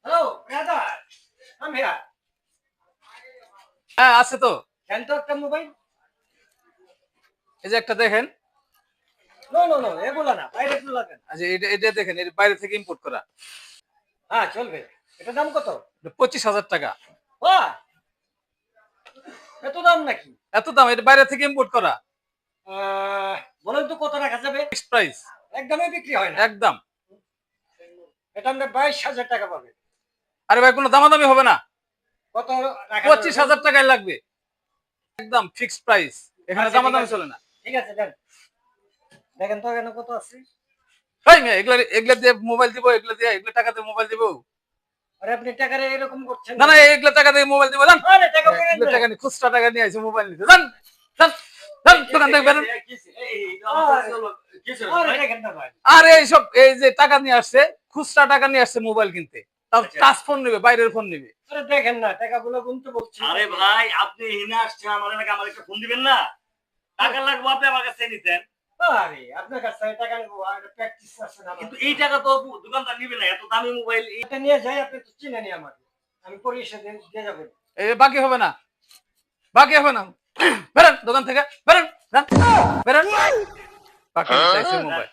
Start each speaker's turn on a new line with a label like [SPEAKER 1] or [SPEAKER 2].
[SPEAKER 1] Hello brother, um here.
[SPEAKER 2] হ্যাঁ আছে তো।
[SPEAKER 1] দেন তো একটা মোবাইল।
[SPEAKER 2] এই যে একটা দেখেন।
[SPEAKER 1] নো নো নো, এগুলো না, বাইরের গুলো দেন।
[SPEAKER 2] আচ্ছা এটা দেখেন, এর বাইরে থেকে ইম্পোর্ট করা।
[SPEAKER 1] হ্যাঁ চলবে। এটার দাম কত?
[SPEAKER 2] 25,000 টাকা।
[SPEAKER 1] বাহ, এত দাম নাকি?
[SPEAKER 2] এত দাম? এটা বাইরে থেকে ইম্পোর্ট করা।
[SPEAKER 1] বলেন তো কত রাখা যাবে?
[SPEAKER 2] Fixed price.
[SPEAKER 1] একদমই বিক্রি হয় না।
[SPEAKER 2] একদম।
[SPEAKER 1] এটা আমরা 22,000 টাকা পাবে।
[SPEAKER 2] আরে ভাই কোনো দামাদামি হবে না।
[SPEAKER 1] কত রাখা যাবে?
[SPEAKER 2] 25,000 টাকায় লাগবে। একদম ফিক্সড প্রাইস, এখানে
[SPEAKER 1] আচ্ছা,
[SPEAKER 2] দামাদামি
[SPEAKER 1] ঠিক আছে।
[SPEAKER 2] চলে না।
[SPEAKER 1] ঠিক আছে দেন। দেখেন তো এখানে কত আছে।
[SPEAKER 2] ভাই এগুলা দিয়ে মোবাইল দিব, এগুলা টাকা দিয়ে মোবাইল দিব?
[SPEAKER 1] আরে আপনি টাকারে এরকম করছেন
[SPEAKER 2] না না, এগুলা টাকা দিয়ে মোবাইল দিব। জান
[SPEAKER 1] আরে টাকা কেন
[SPEAKER 2] এগুলা
[SPEAKER 1] দেন?
[SPEAKER 2] টাকা নিয়ে খুচরা টাকা নিয়ে আইছে মোবাইল নিতে। জান জান জান, দোকান থেকে বেরোন।
[SPEAKER 1] আরে দেখেন না ভাই।
[SPEAKER 2] আরে এইসব, এই যে টাকা নিয়ে আসছে, খুচরা টাকা নিয়ে আসছে মোবাইল কিনতে, তাও টাচ ফোন নেবে, বাইরের ফোন নেবে।
[SPEAKER 1] আরে দেখেন না, টাকাগুলো গুনতে বলছি।
[SPEAKER 3] আরে ভাই, আপনি হিনা আসছেন আমার এলাকা, আমার একটা ফোন দিবেন না? টাকা লাগবে, আপনি আমার কাছে নিতেন।
[SPEAKER 1] আরে আপনার কাছ থেকে টাকা নেবো, আর প্র্যাকটিস আছে না।
[SPEAKER 3] কিন্তু এই টাকা তো দোকানদার নিবে না, এত দামি মোবাইল।
[SPEAKER 1] এটা নিয়ে যাই, আপনি তো চিনেনি আমাকে। আমি পরিষে দিয়ে যাবেন।
[SPEAKER 2] এই বাকি হবে না, বাকি হবে না। বেরোন দোকান থেকে, বেরোন বেরোন। বাকি চাইছে মোবাইল।